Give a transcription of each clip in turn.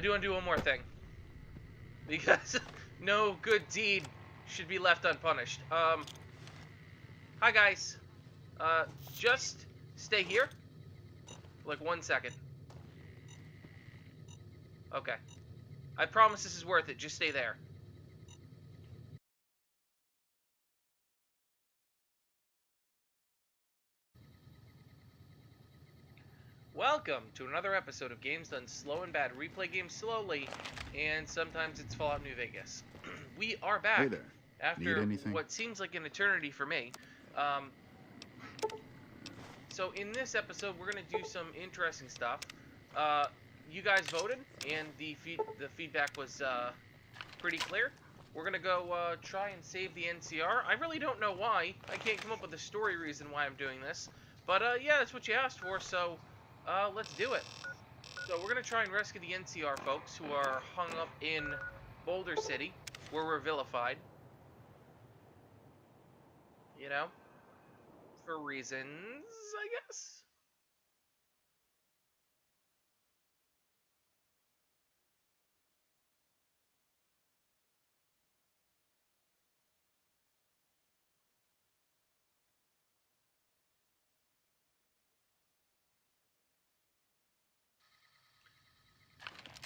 I do want to do one more thing. Because no good deed should be left unpunished. Hi guys. Just stay here. Like 1 second. Okay. I promise this is worth it. Just stay there. Welcome to another episode of Games Done Slow and Bad. Replay games slowly, and sometimes it's Fallout New Vegas. We are back Hey there. after what seems like an eternity for me. So in this episode, we're going to do some interesting stuff. You guys voted, and the feedback was pretty clear. We're going to go try and save the NCR. I really don't know why. I can't come up with a story reason why I'm doing this. But yeah, that's what you asked for, so let's do it. So we're going to try and rescue the NCR folks who are hung up in Boulder City, where we're vilified. You know? For reasons, I guess.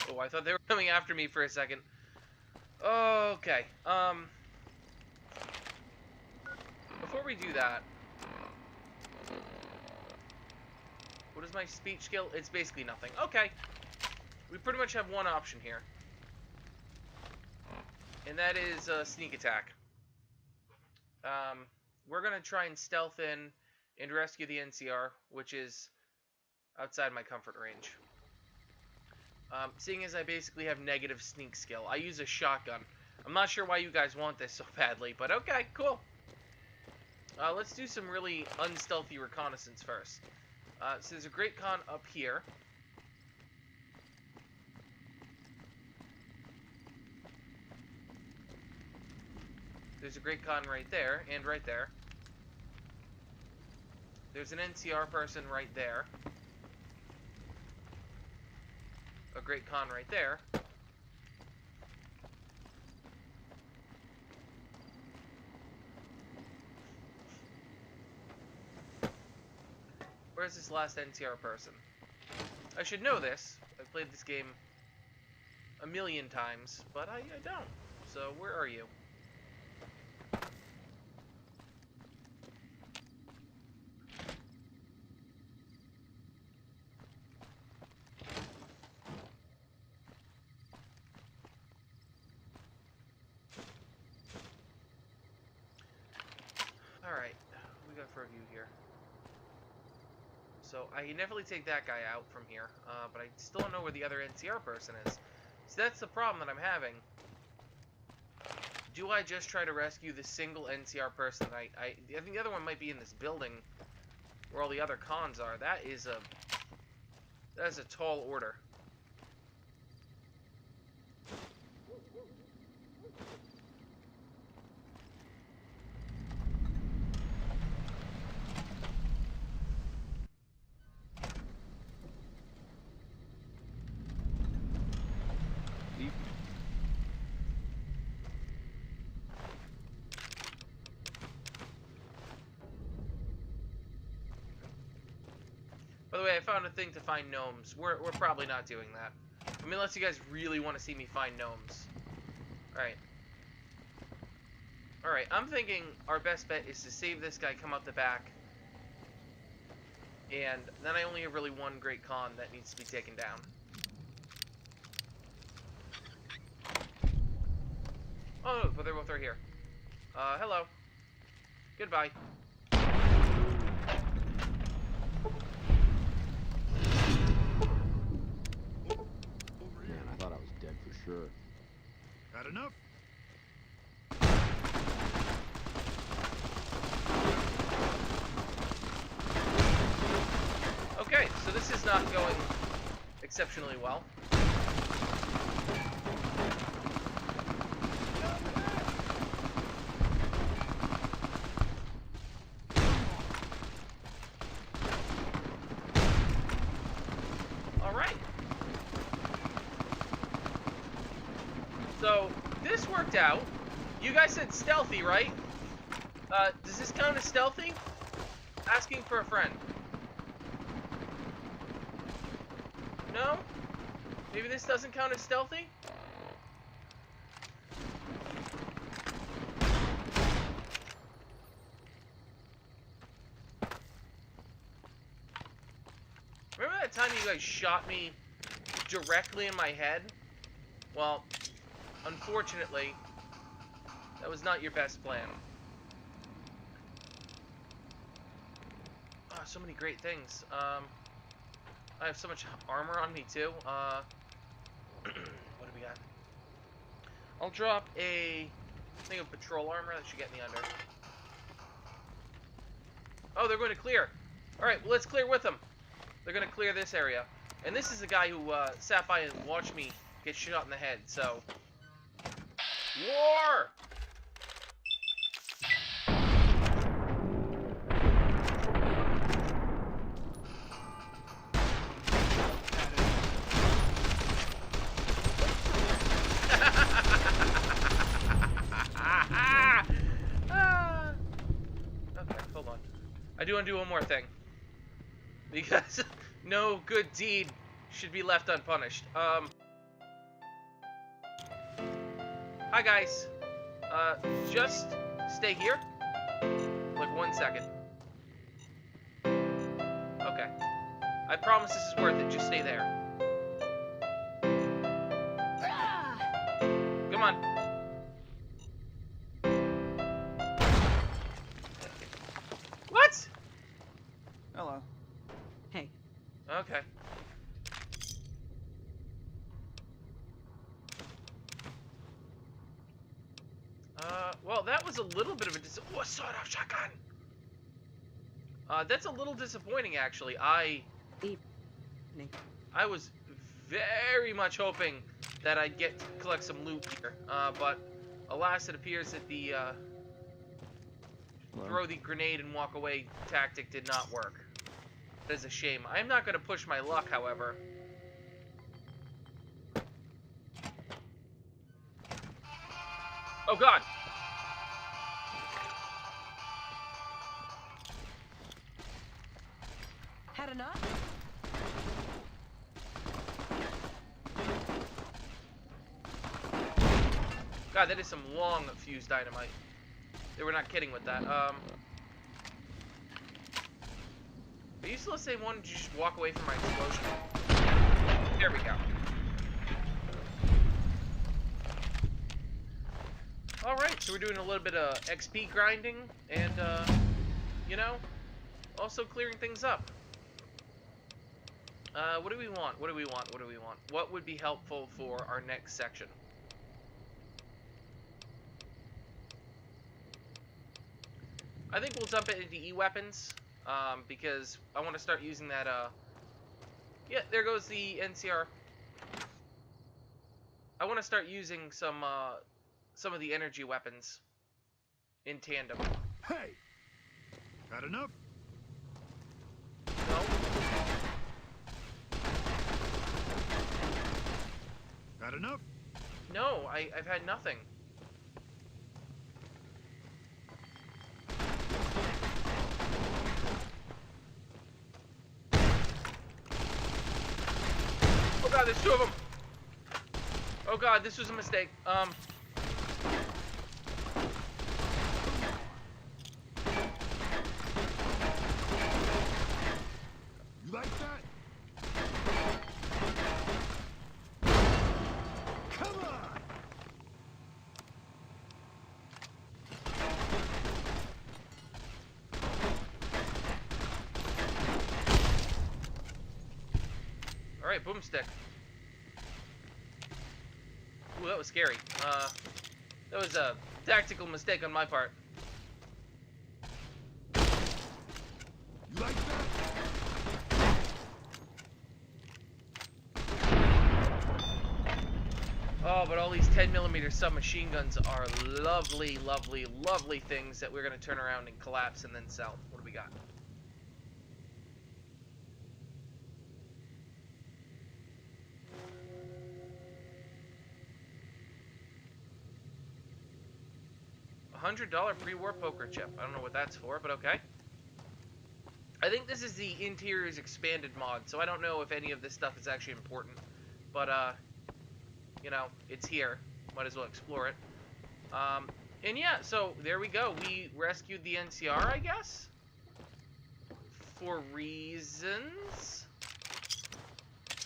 Oh, I thought they were coming after me for a second. Okay, before we do that, what is my speech skill? It's basically nothing. Okay, we pretty much have one option here, and that is sneak attack. We're gonna try and stealth in and rescue the NCR, which is outside my comfort range. Seeing as I basically have negative sneak skill, I use a shotgun. I'm not sure why you guys want this so badly, but okay, cool. Let's do some really unstealthy reconnaissance first. So there's a great con up here. There's a great con right there, and right there. There's an NCR person right there. A great con right there. Where's this last NCR person? I should know this. I've played this game a million times, but I don't. So where are you? Alright, we got for a view here. So I can definitely take that guy out from here, but I still don't know where the other NCR person is. So that's the problem that I'm having. Do I just try to rescue the single NCR person? I think the other one might be in this building where all the other cons are. That is a tall order. By the way, I found a thing to find gnomes. We're probably not doing that. I mean, unless you guys really want to see me find gnomes. Alright. Alright, I'm thinking our best bet is to save this guy, come out the back. And then I only have really one great con that needs to be taken down. Oh, no, but they're both right here. Hello. Goodbye. Sure. Had enough? Okay, so this is not going exceptionally well. So, this worked out. You guys said stealthy, right? Does this count as stealthy? Asking for a friend. No? Maybe this doesn't count as stealthy? Remember that time you guys shot me directly in my head? Well, unfortunately, that was not your best plan. Oh, so many great things. I have so much armor on me, too. What do we got? I'll drop a thing of patrol armor. That should get me under. Oh, they're going to clear. Alright, well, let's clear with them. They're going to clear this area. And this is the guy who sat by and watched me get shot in the head, so... War! Okay, hold on. I do want to do one more thing. Because no good deed should be left unpunished. Hi guys. Just stay here. Like 1 second. Okay. I promise this is worth it. Just stay there. Come on. What? Hello. Hey. Okay. Well, that was a little bit of a what sort of shotgun? That's a little disappointing, actually. I was very much hoping that I'd get to collect some loot here, but alas, it appears that the throw the grenade and walk away tactic did not work. That is a shame. I'm not going to push my luck, however. Oh god! Had enough? God, that is some long fuse dynamite. They were not kidding with that. Are you still saying one? Did you just walk away from my explosion? There we go. Alright, so we're doing a little bit of XP grinding and, you know, also clearing things up. What do we want? What do we want? What do we want? What would be helpful for our next section? I think we'll dump it into E-weapons, because I want to start using that, yeah, there goes the NCR. I want to start using some of the energy weapons in tandem. Hey! Got enough? No? Got enough? No, I've had nothing. Oh god, there's two of them! Oh god, this was a mistake. You like that? Come on! Alright, boomstick. Ooh, that was scary. That was a tactical mistake on my part. You like that? Oh, but all these 10mm submachine guns are lovely, lovely, lovely things that we're going to turn around and collapse and then sell. What do we got? $100 pre-war poker chip. I don't know what that's for, but okay. I think this is the Interiors Expanded mod, so I don't know if any of this stuff is actually important. But, you know, it's here. Might as well explore it. And yeah, so there we go. We rescued the NCR, I guess? For reasons?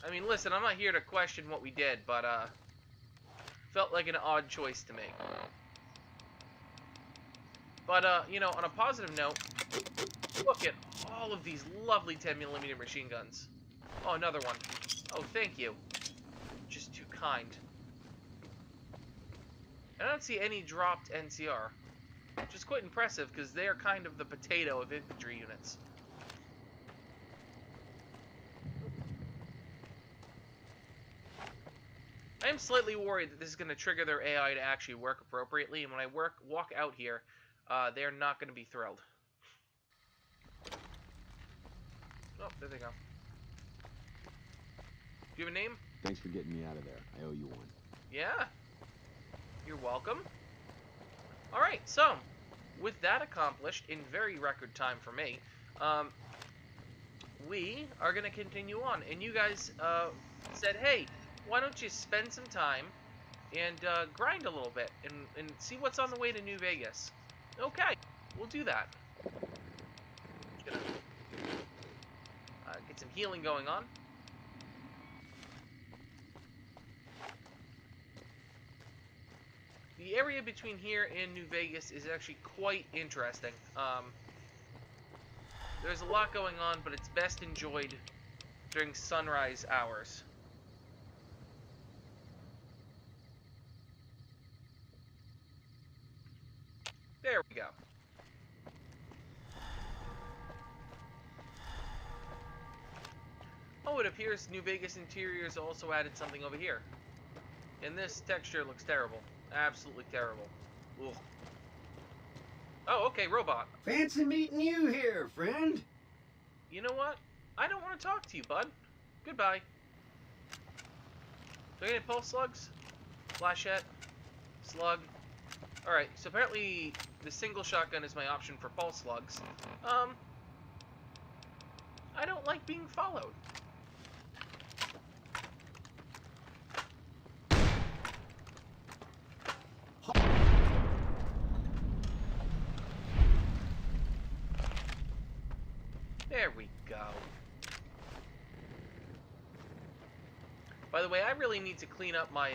I mean, listen, I'm not here to question what we did, but, felt like an odd choice to make. But, you know, on a positive note, look at all of these lovely 10mm machine guns. Oh, another one. Oh, thank you. Just too kind. I don't see any dropped NCR. Which is quite impressive, because they are kind of the potato of infantry units. I am slightly worried that this is going to trigger their AI to actually work appropriately, and when I walk out here, they're not going to be thrilled. Oh, there they go. Do you have a name? Thanks for getting me out of there. I owe you one. Yeah. You're welcome. Alright, so, with that accomplished, in very record time for me, we are going to continue on. And you guys said, hey, why don't you spend some time and grind a little bit and see what's on the way to New Vegas. Okay, we'll do that. Just gonna get some healing going on. The area between here and New Vegas is actually quite interesting. There's a lot going on, but it's best enjoyed during sunrise hours. There we go. Oh, it appears New Vegas Interiors also added something over here. And this texture looks terrible. Absolutely terrible. Ugh. Oh, okay, robot. Fancy meeting you here, friend. You know what? I don't want to talk to you, bud. Goodbye. Do I get any pulse slugs? Flashette? Slug? Alright, so apparently the single shotgun is my option for pulse slugs. I don't like being followed. There we go. By the way, I really need to clean up my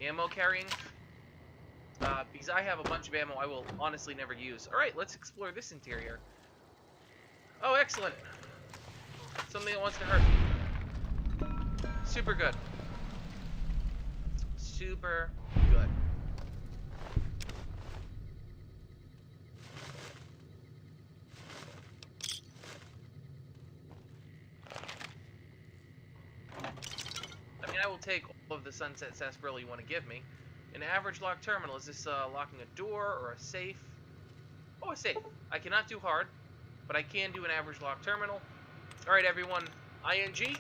ammo carrying. Because I have a bunch of ammo I will honestly never use. Alright, let's explore this interior. Oh, excellent. Something that wants to hurt me. Super good. Super good. I mean, I will take all of the sunset sarsaparilla you want to give me. An average lock terminal. Is this locking a door or a safe? Oh, a safe. I cannot do hard, but I can do an average lock terminal. Alright, everyone. ING.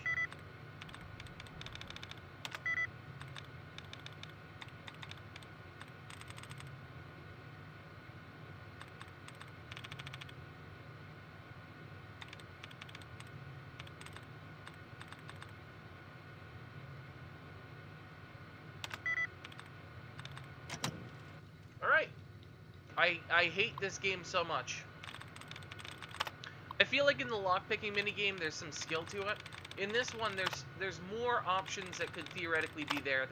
Alright. I hate this game so much. I feel like in the lockpicking minigame there's some skill to it. In this one there's more options that could theoretically be there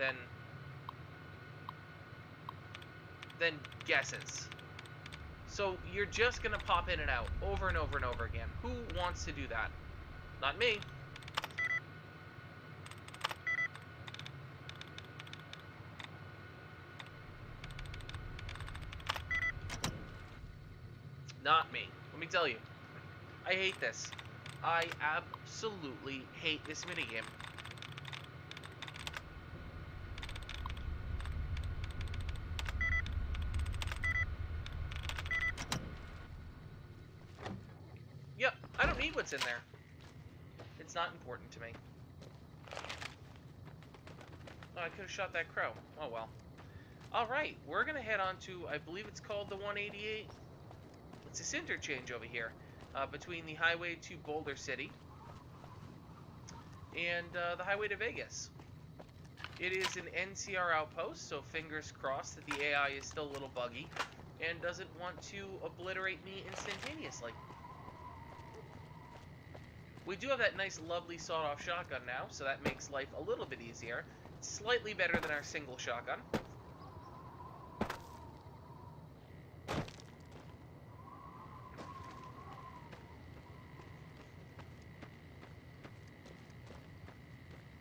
than guesses. So you're just gonna pop in and out over and over and over again. Who wants to do that? Not me. Not me. Let me tell you. I hate this. I absolutely hate this minigame. Yep, I don't need what's in there. It's not important to me. Oh, I could have shot that crow. Oh well. Alright, we're gonna head on to, I believe it's called the 188. It's this interchange over here, between the highway to Boulder City and the highway to Vegas. It is an NCR outpost, so fingers crossed that the AI is still a little buggy and doesn't want to obliterate me instantaneously. We do have that nice, lovely sawed-off shotgun now, so that makes life a little bit easier. It's slightly better than our single shotgun.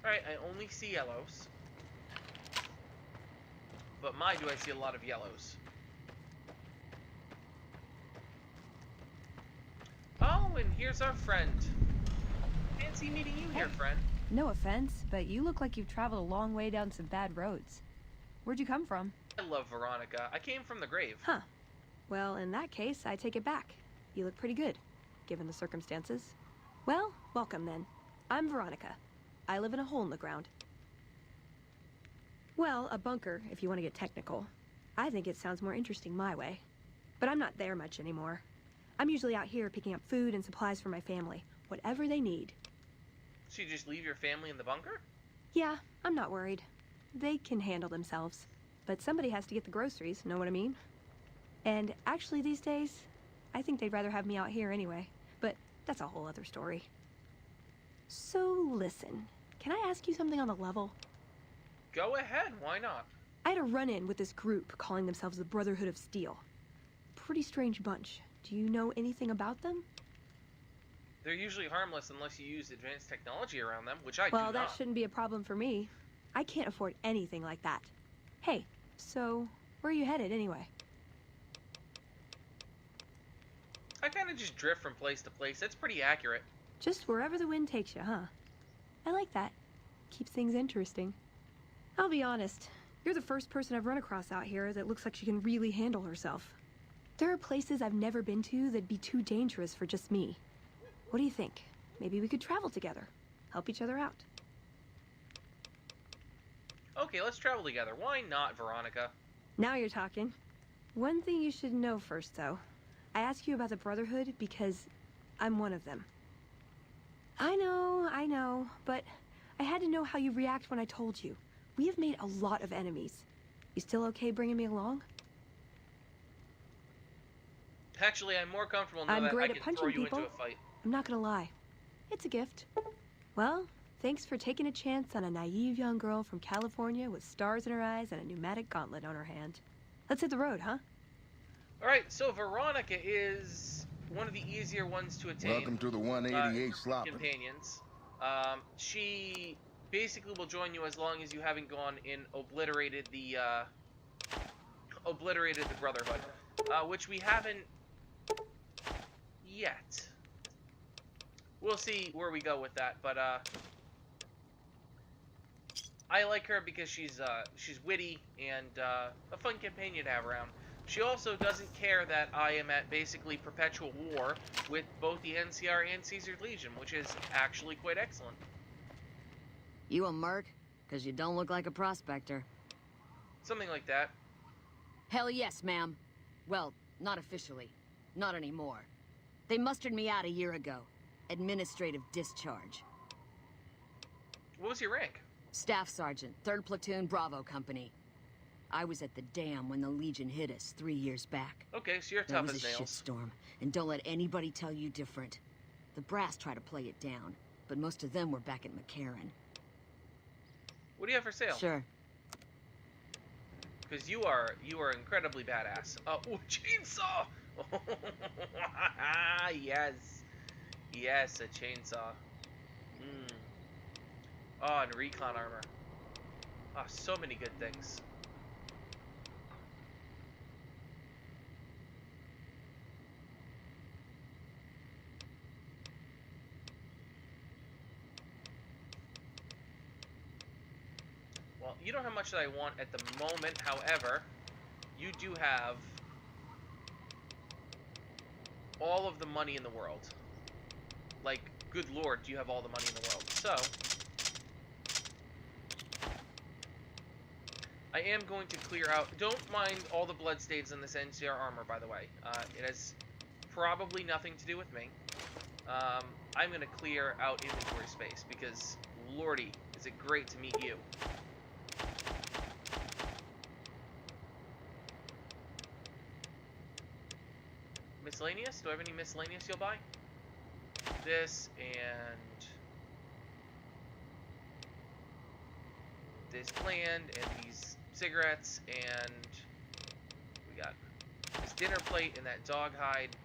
Alright, I only see yellows. But my, do I see a lot of yellows. Oh, and here's our friend. Fancy meeting you here, friend. No offense, but you look like you've traveled a long way down some bad roads. Where'd you come from? I love Veronica. I came from the grave. Huh. Well, in that case, I take it back. You look pretty good, given the circumstances. Well, welcome then. I'm Veronica. I live in a hole in the ground. Well, a bunker, if you want to get technical. I think it sounds more interesting my way. But I'm not there much anymore. I'm usually out here picking up food and supplies for my family, whatever they need. So you just leave your family in the bunker? Yeah, I'm not worried. They can handle themselves. But somebody has to get the groceries, know what I mean? And actually these days, I think they'd rather have me out here anyway. But that's a whole other story. So listen, can I ask you something on the level? Go ahead, why not? I had a run-in with this group calling themselves the Brotherhood of Steel. Pretty strange bunch. Do you know anything about them? They're usually harmless unless you use advanced technology around them, which I do Well, not. that shouldn't be a problem for me. I can't afford anything like that. Hey, so where are you headed anyway? I kind of just drift from place to place. That's pretty accurate. Just wherever the wind takes you, huh? I like that. Keeps things interesting. I'll be honest, you're the first person I've run across out here that looks like she can really handle herself. There are places I've never been to that'd be too dangerous for just me. What do you think? Maybe we could travel together, help each other out. Okay, let's travel together. Why not, Veronica? Now you're talking. One thing you should know first, though. I ask you about the Brotherhood because I'm one of them. I know, but I had to know how you react when I told you. We have made a lot of enemies. You still okay bringing me along? Actually, I'm more comfortable knowing I'm that great I at can punching throw you people. into a fight. I'm not gonna lie. It's a gift. Well, thanks for taking a chance on a naive young girl from California with stars in her eyes and a pneumatic gauntlet on her hand. Let's hit the road, huh? Alright, so Veronica is one of the easier ones to attain. Welcome to the 188 slopper. Companions. She basically will join you as long as you haven't gone and obliterated the Brotherhood, which we haven't yet. We'll see where we go with that, but I like her because she's witty and a fun companion to have around. She also doesn't care that I am at basically perpetual war with both the NCR and Caesar Legion, which is actually quite excellent. You a merc? Because you don't look like a prospector. Something like that. Hell yes, ma'am. Well, not officially. Not anymore. They mustered me out a year ago. Administrative discharge. What was your rank? Staff Sergeant, 3rd Platoon, Bravo Company. I was at the dam when the Legion hit us 3 years back. Okay, so you're That tough was as a nails. shitstorm, and don't let anybody tell you different. The brass try to play it down, but most of them were back at McCarran. What do you have for sale? Sure. Because you are incredibly badass. Oh, chainsaw! Yes. Yes, a chainsaw. Oh, and recon armor. Oh, so many good things. Well, you don't have much that I want at the moment, however, you do have all of the money in the world. Like, good lord, do you have all the money in the world. So, I am going to clear out... Don't mind all the bloodstains in this NCR armor, by the way. It has probably nothing to do with me. I'm going to clear out inventory space, because, lordy, is it great to meet you. Miscellaneous? Do I have any miscellaneous you'll buy? This, and... this gland, and these cigarettes, and... we got this dinner plate and that dog hide.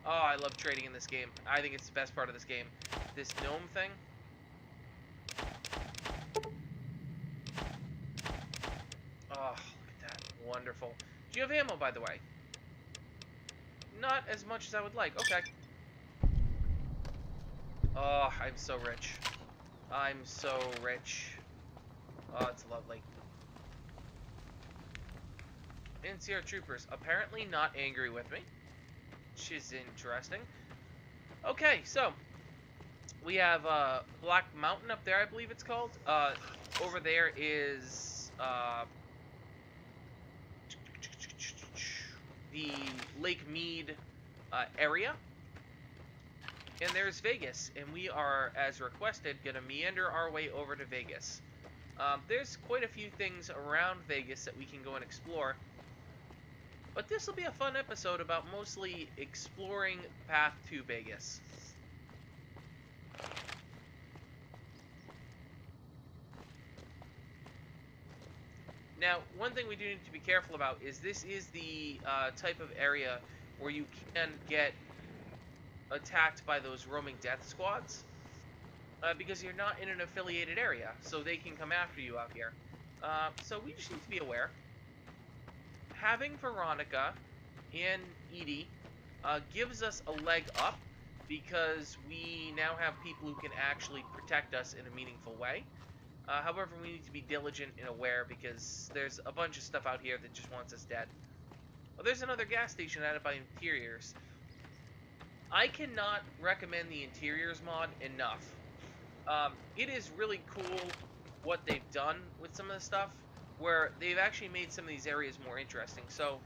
Oh, I love trading in this game. I think it's the best part of this game. This gnome thing. Oh, look at that. Wonderful. Do you have ammo, by the way? Not as much as I would like. Okay. Oh, I'm so rich. I'm so rich. Oh, it's lovely. NCR troopers apparently not angry with me, which is interesting. Okay, so we have Black Mountain up there, I believe it's called. Over there is the Lake Mead area. And there's Vegas, and we are, as requested, going to meander our way over to Vegas. There's quite a few things around Vegas that we can go and explore. But this will be a fun episode about mostly exploring the path to Vegas. Now, one thing we do need to be careful about is this is the type of area where you can get attacked by those roaming death squads. Because you're not in an affiliated area, so they can come after you out here. So we just need to be aware. Having Veronica and Edie gives us a leg up, because we now have people who can actually protect us in a meaningful way. However, we need to be diligent and aware, because there's a bunch of stuff out here that just wants us dead. Oh, there's another gas station added by Interiors. I cannot recommend the Interiors mod enough. It is really cool what they've done with some of the stuff, where they've actually made some of these areas more interesting. So,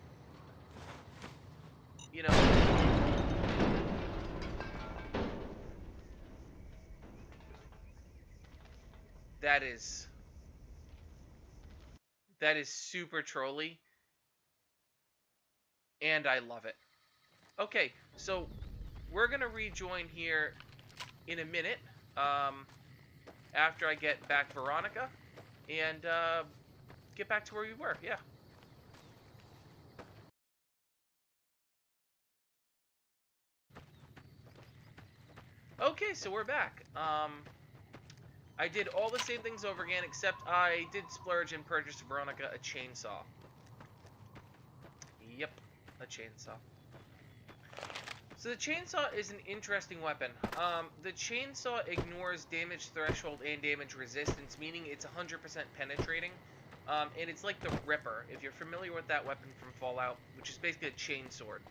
you know, that is super trolly, and I love it. Okay, so we're gonna rejoin here in a minute, after I get back Veronica, and get back to where we were. Yeah. Okay, so we're back. I did all the same things over again, except I did splurge and purchase Veronica a chainsaw. Yep, a chainsaw. So the chainsaw is an interesting weapon. The chainsaw ignores damage threshold and damage resistance, meaning it's 100% penetrating. And it's like the Ripper, if you're familiar with that weapon from Fallout, which is basically a chainsword.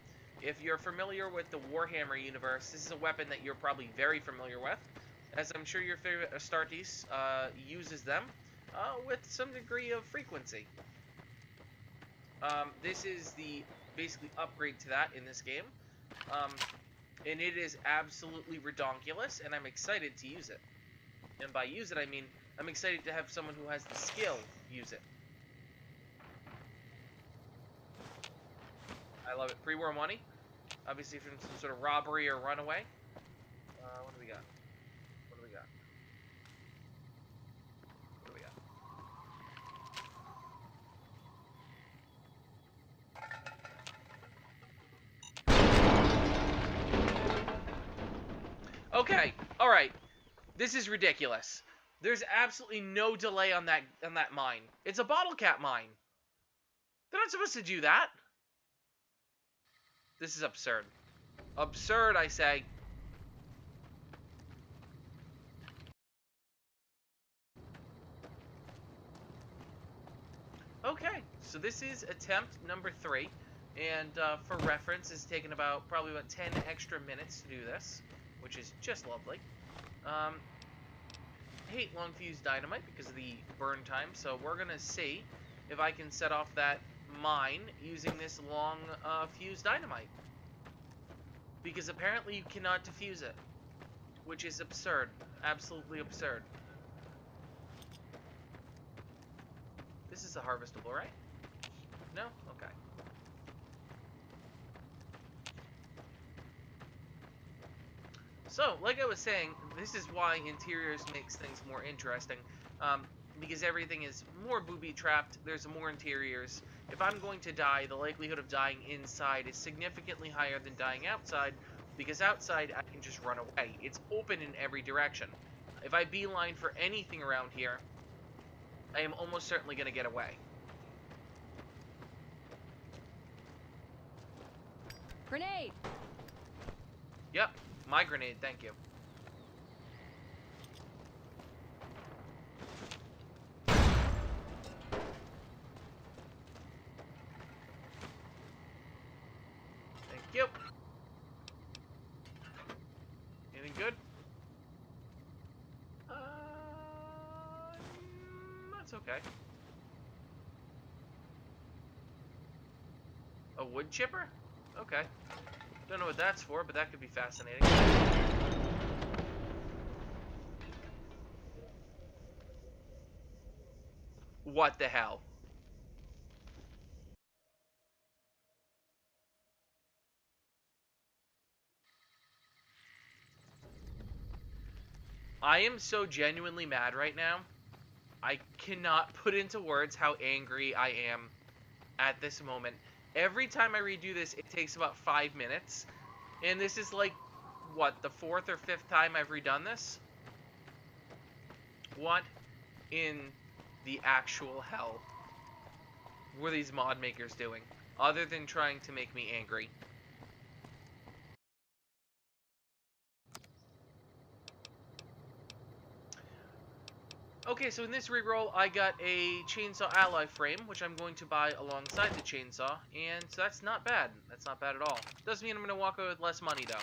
If you're familiar with the Warhammer universe, this is a weapon that you're probably very familiar with, as I'm sure your favorite Astartes uses them with some degree of frequency. This is the basically upgrade to that in this game. And it is absolutely redonkulous, and I'm excited to use it. And by use it, I mean I'm excited to have someone who has the skill use it. I love it. Pre-war money, obviously from some sort of robbery or runaway. What do we got? What do we got? What do we got? Okay, all right. This is ridiculous. There's absolutely no delay on that mine. It's a bottle cap mine. They're not supposed to do that. This is absurd. Absurd, I say. Okay, so this is attempt number 3. And for reference, it's taken probably about 10 extra minutes to do this, which is just lovely. I hate long fuse dynamite because of the burn time, so we're gonna see if I can set off that mine using this long fuse dynamite. Because apparently you cannot defuse it, which is absurd. Absolutely absurd. This is a harvestable, right? No? Okay. So, like I was saying, this is why interiors makes things more interesting. Because everything is more booby-trapped, there's more interiors. If I'm going to die, the likelihood of dying inside is significantly higher than dying outside, because outside I can just run away. It's open in every direction. If I beeline for anything around here, I am almost certainly going to get away. Grenade! Yep, my grenade, thank you. Thank you. Anything good? That's okay. A wood chipper? Okay. Don't know what that's for, but that could be fascinating. What the hell? I am so genuinely mad right now. I cannot put into words how angry I am at this moment. Every time I redo this, it takes about 5 minutes. And this is like, what, the 4th or 5th time I've redone this? What in the actual hell were these mod makers doing, other than trying to make me angry? Okay, so in this reroll, I got a chainsaw ally frame, which I'm going to buy alongside the chainsaw, and so that's not bad. That's not bad at all. Doesn't mean I'm going to walk away with less money, though.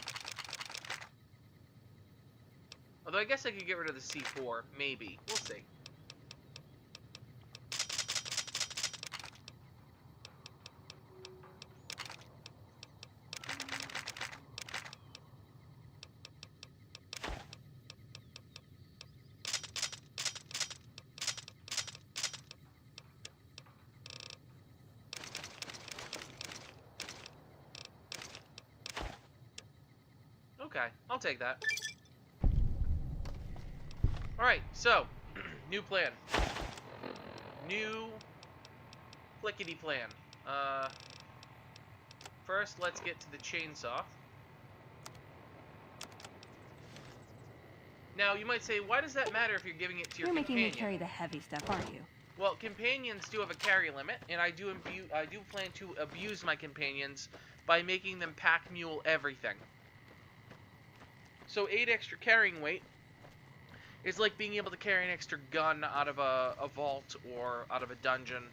Although I guess I could get rid of the C4, maybe. We'll see. Okay, I'll take that. Alright, so, new plan. New clickety plan. First, let's get to the chainsaw. Now, you might say, why does that matter if you're giving it to your companion? You're making me carry the heavy stuff, aren't you? Well, companions do have a carry limit, and I do plan to abuse my companions by making them pack mule everything. So 8 extra carrying weight is like being able to carry an extra gun out of a vault or out of a dungeon.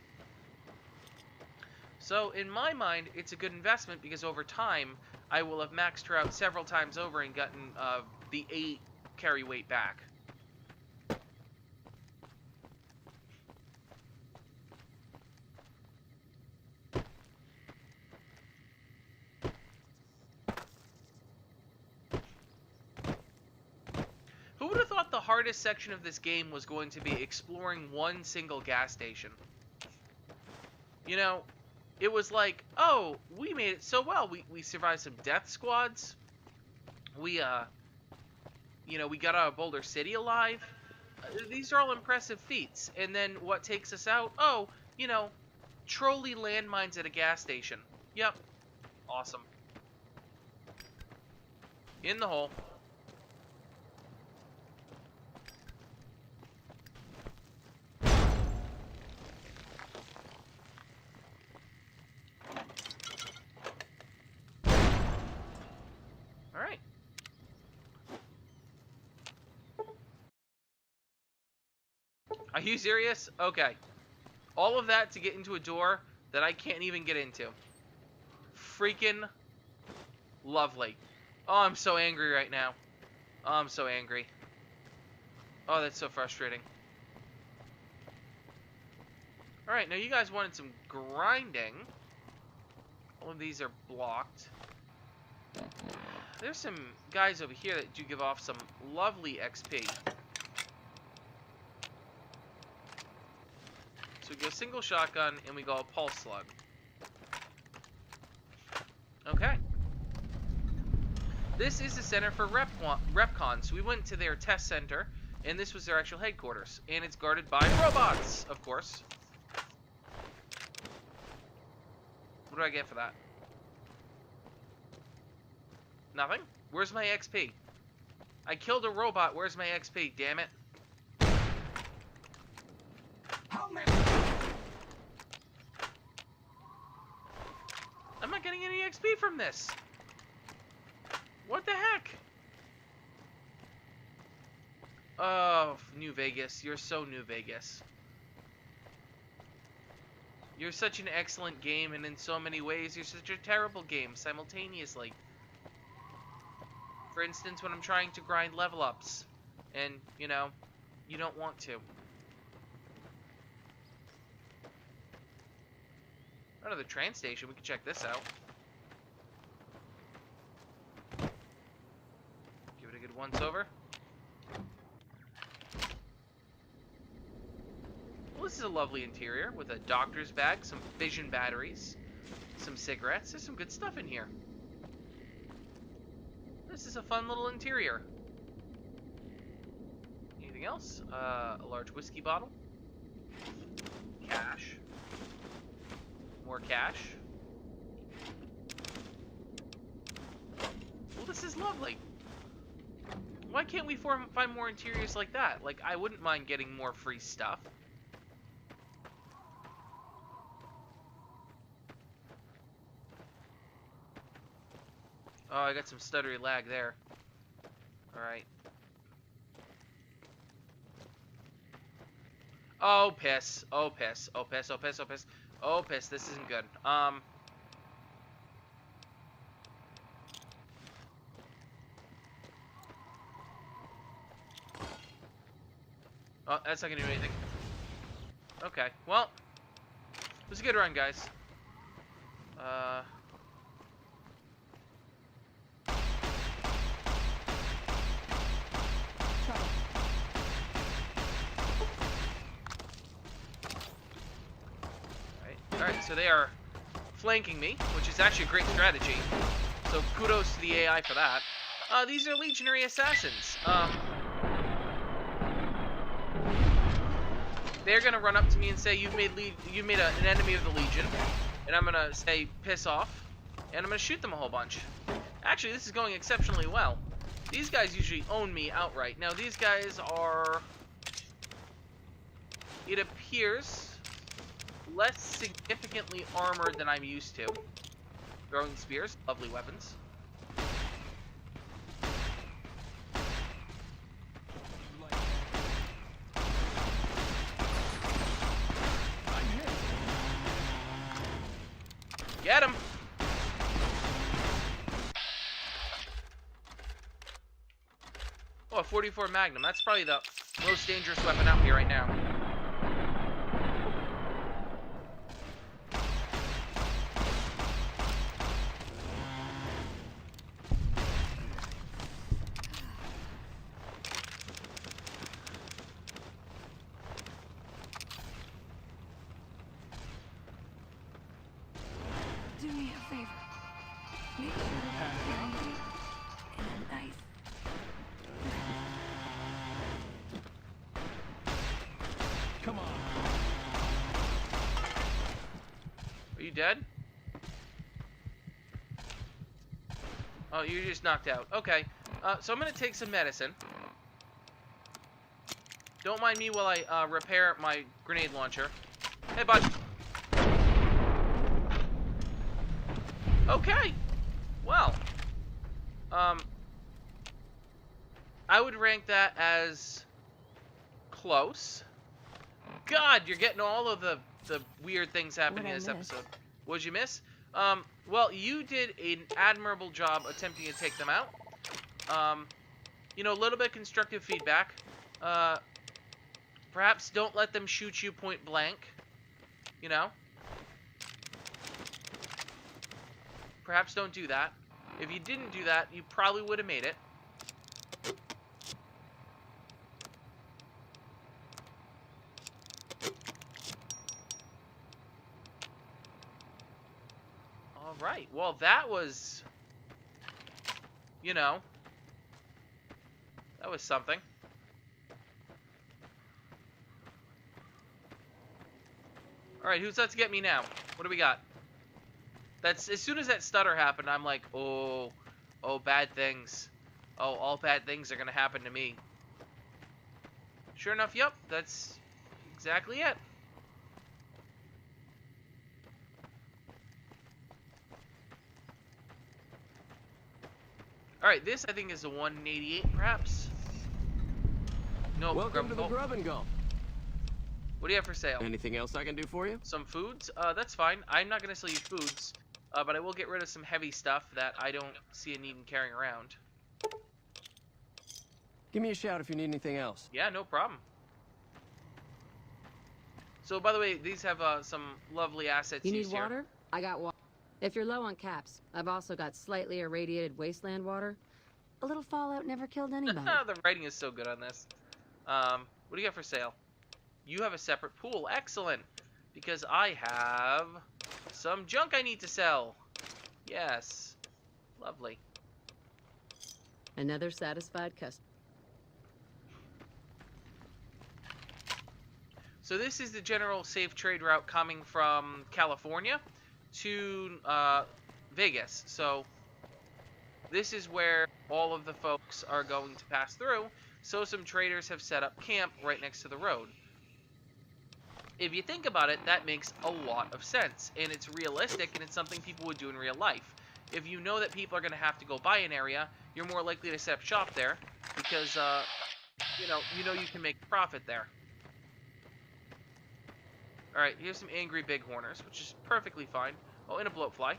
So in my mind, it's a good investment because over time, I will have maxed her out several times over and gotten the 8 carry weight back. Who would have thought the hardest section of this game was going to be exploring one single gas station? You know, it was like, oh, we made it so well. We survived some death squads. We, you know, we got out of Boulder City alive. These are all impressive feats. And then what takes us out? Oh, you know, trolley landmines at a gas station. Yep. Awesome. In the hole. Alright. Are you serious? Okay. All of that to get into a door that I can't even get into. Freaking lovely. Oh, I'm so angry right now. Oh, I'm so angry. Oh, that's so frustrating. Alright, now you guys wanted some grinding. All of these are blocked. There's some guys over here that do give off some lovely XP. So we go single shotgun and we go pulse slug. Okay. This is the center for RepCon. So we went to their test center, and this was their actual headquarters. And it's guarded by robots, of course. What do I get for that? Nothing? Where's my XP? I killed a robot. Where's my XP? Damn it. I'm not getting any XP from this. What the heck? Oh, New Vegas. You're so New Vegas. You're such an excellent game, and in so many ways, you're such a terrible game simultaneously. For instance, when I'm trying to grind level ups, and, you know, you don't want to. Another train station, we can check this out. Give it a good once over. Well, this is a lovely interior with a doctor's bag, some fission batteries, some cigarettes. There's some good stuff in here. This is a fun little interior. Anything else? A large whiskey bottle. Cash. More cash. Well, this is lovely. Why can't we find more interiors like that? Like, I wouldn't mind getting more free stuff. Oh, I got some stuttery lag there. Alright. Oh, piss. Oh, piss. Oh, piss. Oh, piss. Oh, piss. Oh, piss. This isn't good. Oh, that's not gonna do anything. Okay. Well, it was a good run, guys. Alright, so they are flanking me, which is actually a great strategy. So kudos to the AI for that. These are legionary assassins. They're gonna run up to me and say, "You've made an enemy of the Legion," and I'm gonna say, "Piss off," and I'm gonna shoot them a whole bunch. Actually, this is going exceptionally well. These guys usually own me outright. Now, these guys are, it appears, less significantly armored than I'm used to. Throwing spears, lovely weapons. Get him! Oh, a 44 Magnum. That's probably the most dangerous weapon out here right now. Do me a favor. Make sure to put your ID and a knife. Come on. Are you dead? Oh, you're just knocked out. Okay. So I'm going to take some medicine. Don't mind me while I repair my grenade launcher. Hey, bud. Okay. Well. I would rank that as close. God, you're getting all of the weird things happening in this episode. What'd you miss? Well, you did an admirable job attempting to take them out. You know, a little bit of constructive feedback. Perhaps don't let them shoot you point blank. You know? Perhaps don't do that. If you didn't do that, you probably would have made it. Alright, well that was, you know, that was something. Alright, who's out to get me now? What do we got? That's, as soon as that stutter happened, I'm like, oh, bad things. Oh, all bad things are gonna happen to me. Sure enough, yep, that's exactly it. Alright, this I think is a 188, perhaps. No, Welcome to the Grub and Go. What do you have for sale? Anything else I can do for you? Some foods? That's fine. I'm not going to sell you foods, but I will get rid of some heavy stuff that I don't see a need in carrying around. Give me a shout if you need anything else. Yeah, no problem. So, by the way, these have some lovely assets You need used here. water? I got water. If you're low on caps, I've also got slightly irradiated wasteland water. A little fallout never killed anybody. The writing is so good on this. What do you got for sale? You have a separate pool. Excellent. Because I have some junk I need to sell. Yes. Lovely. Another satisfied customer. So this is the general safe trade route coming from California to Vegas. So this is where all of the folks are going to pass through. So some traders have set up camp right next to the road. If you think about it, that makes a lot of sense, and it's realistic, and it's something people would do in real life. If you know that people are going to have to go by an area, you're more likely to set up shop there, because you know you can make profit there. All right, here's some angry bighorners, which is perfectly fine. Oh, and a bloatfly.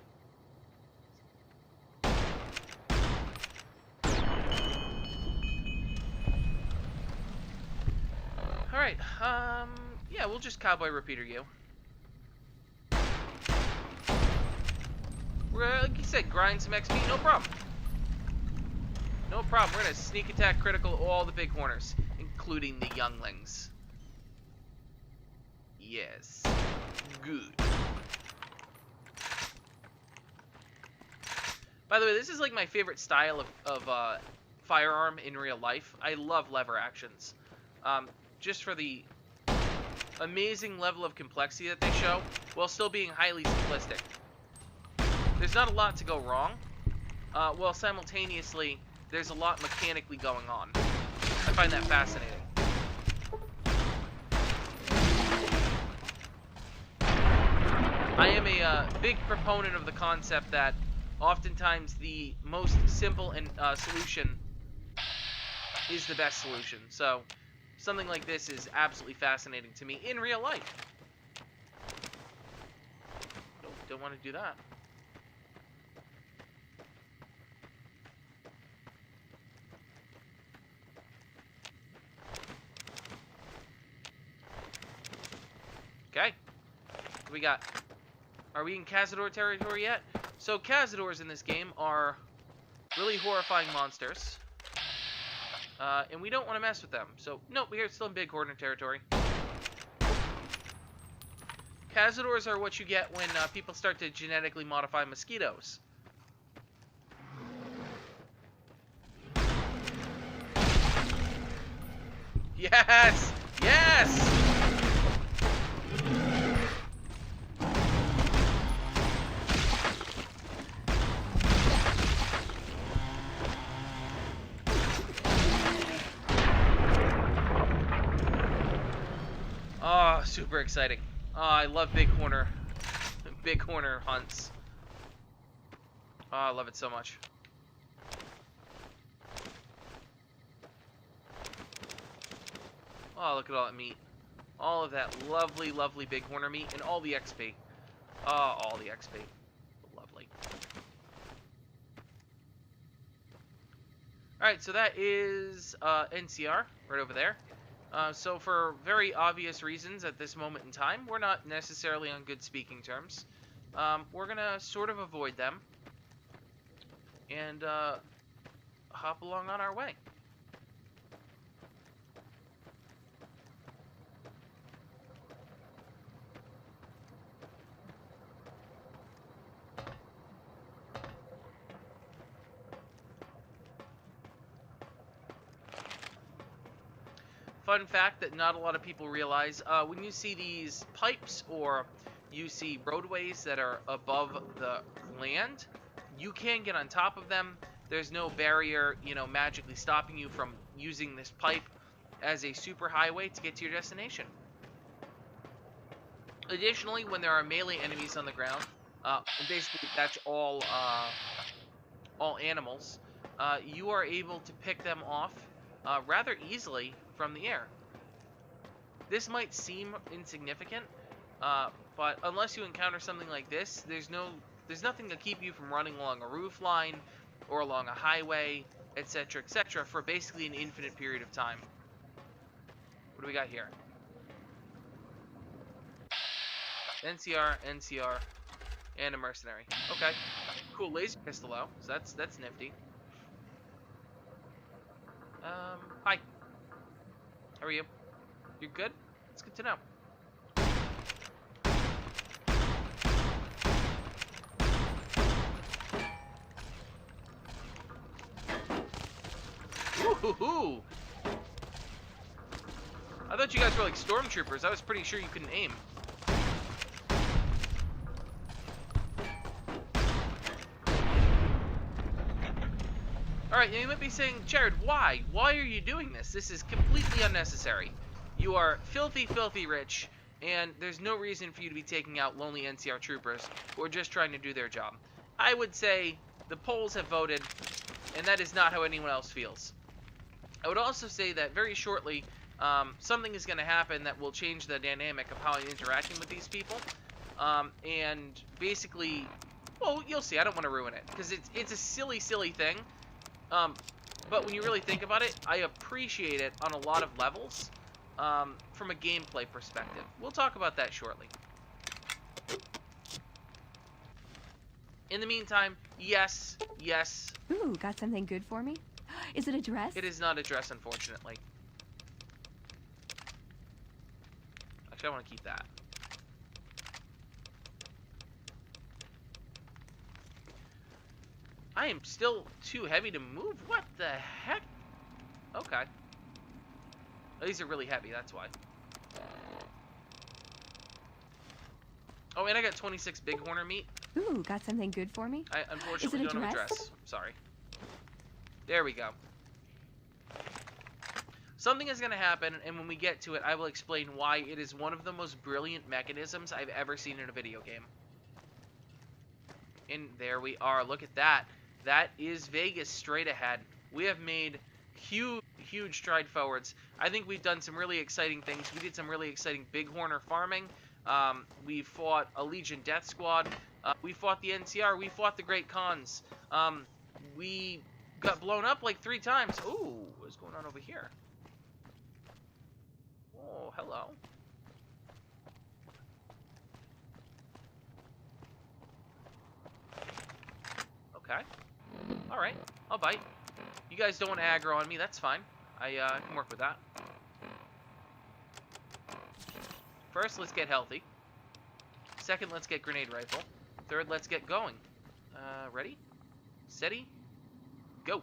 All right, yeah, we'll just cowboy repeater you. We're, like you said, grind some XP, no problem. No problem, we're gonna sneak attack critical all the bighorners, including the younglings. Yes, good. By the way, this is like my favorite style of firearm in real life. I love lever actions. Just for the amazing level of complexity that they show, while still being highly simplistic. There's not a lot to go wrong, while simultaneously, there's a lot mechanically going on. I find that fascinating. I am a big proponent of the concept that oftentimes the most simple and solution is the best solution. So something like this is absolutely fascinating to me in real life. Don't want to do that. Okay. What do we got? Are we in Cazador territory yet? So Cazadors in this game are really horrifying monsters. And we don't want to mess with them. So, nope, we're still in bighorner territory. Cazadors are what you get when people start to genetically modify mosquitoes. Yes! Yes! Oh, super exciting. Oh, I love bighorner hunts. Oh, I love it so much. Oh, look at all that meat. All of that lovely, lovely bighorner meat and all the XP. Oh, all the XP. Lovely. Alright, so that is NCR, right over there. So for very obvious reasons at this moment in time, we're not necessarily on good speaking terms. We're going to sort of avoid them and hop along on our way. Fun fact that not a lot of people realize, when you see these pipes or you see roadways that are above the land, you can get on top of them. There's no barrier, you know, magically stopping you from using this pipe as a superhighway to get to your destination. Additionally, when there are melee enemies on the ground, and basically that's all animals, you are able to pick them off rather easily from the air. This might seem insignificant, but unless you encounter something like this, there's nothing to keep you from running along a roof line or along a highway, etc., etc., for basically an infinite period of time. What do we got here? NCR, and a mercenary. Okay, cool laser pistol though, so that's nifty. Hi. How are you? You're good? It's good to know. Woohoo! I thought you guys were like stormtroopers. I was pretty sure you couldn't aim. Alright, you might be saying, Jared, why? Why are you doing this? This is completely unnecessary. You are filthy, filthy rich, and there's no reason for you to be taking out lonely NCR troopers who are just trying to do their job. I would say the polls have voted, and that is not how anyone else feels. I would also say that very shortly, something is going to happen that will change the dynamic of how I'm interacting with these people. And basically, well, you'll see. I don't want to ruin it, because it's a silly, silly thing. But when you really think about it, I appreciate it on a lot of levels, from a gameplay perspective. We'll talk about that shortly. In the meantime, yes. Ooh, got something good for me? Is it a dress? It is not a dress, unfortunately. Actually, I want to keep that. I am still too heavy to move? What the heck? Okay. These are really heavy, that's why. Oh, and I got 26 bighorner meat. Ooh, got something good for me? I unfortunately don't have a dress. Sorry. There we go. Something is going to happen, and when we get to it, I will explain why it is one of the most brilliant mechanisms I've ever seen in a video game. And there we are. Look at that. That is Vegas straight ahead. We have made huge stride forwards. I think we've done some really exciting things. We did some really exciting bighorner farming. We fought a Legion Death Squad. We fought the NCR. We fought the Great Khans. We got blown up like 3 times. Ooh, what's going on over here? Oh, hello. Okay. Alright, I'll bite. You guys don't want to aggro on me, that's fine. I can work with that. First, let's get healthy. Second, let's get grenade rifle. Third, let's get going. Ready? Steady? Go!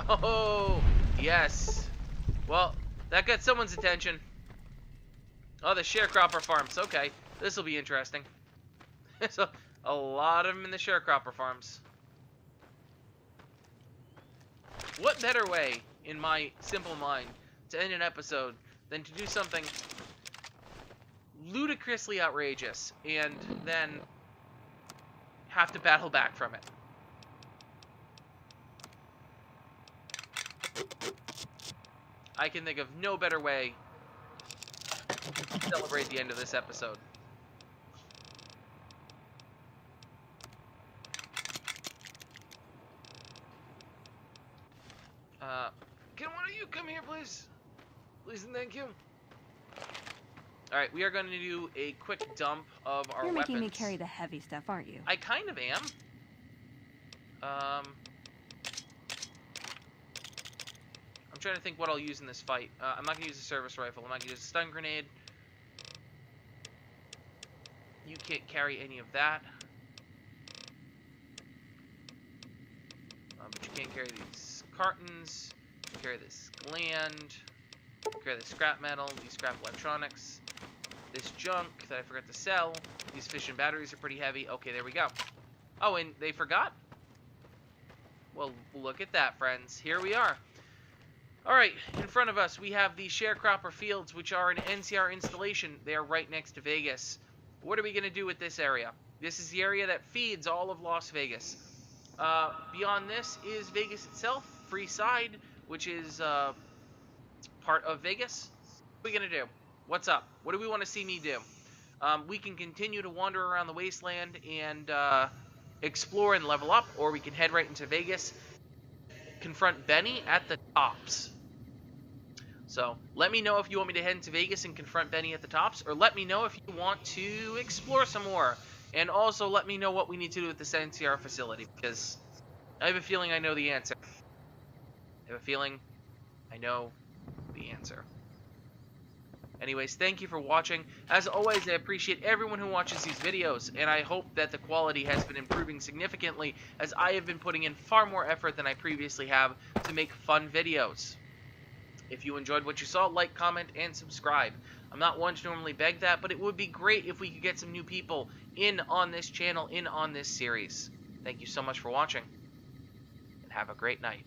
Oh, yes. Well, that got someone's attention. Oh, the sharecropper farms. Okay, this will be interesting. There's a lot of them in the sharecropper farms. What better way, in my simple mind, to end an episode than to do something ludicrously outrageous and then have to battle back from it? I can think of no better way to celebrate the end of this episode. Can one of you come here, please? Please and thank you. Alright, we are going to do a quick dump of our You're weapons. making me carry the heavy stuff, aren't you? I kind of am. I'm trying to think what I'll use in this fight. I'm not going to use a service rifle. I'm not going to use a stun grenade. You can't carry any of that. But you can't carry these cartons. You can carry this gland. You can carry the scrap metal, these scrap electronics. This junk that I forgot to sell. These fission batteries are pretty heavy. Okay, there we go. Oh, and they forgot? Well, look at that, friends. Here we are. Alright, in front of us, we have the Sharecropper Fields, which are an NCR installation. They are right next to Vegas. What are we going to do with this area? This is the area that feeds all of Las Vegas. Beyond this is Vegas itself, Free Side, which is part of Vegas. What are we going to do? What's up? What do we want to see me do? We can continue to wander around the wasteland and explore and level up, or we can head right into Vegas, confront Benny at the tops. So, let me know if you want me to head into Vegas and confront Benny at the tops, or let me know if you want to explore some more. And also, let me know what we need to do with this NCR facility, because I have a feeling I know the answer. I have a feeling I know the answer. Anyways, thank you for watching. As always, I appreciate everyone who watches these videos, and I hope that the quality has been improving significantly, as I have been putting in far more effort than I previously have to make fun videos. If you enjoyed what you saw, like, comment, and subscribe. I'm not one to normally beg that, but it would be great if we could get some new people in on this channel, in on this series. Thank you so much for watching, and have a great night.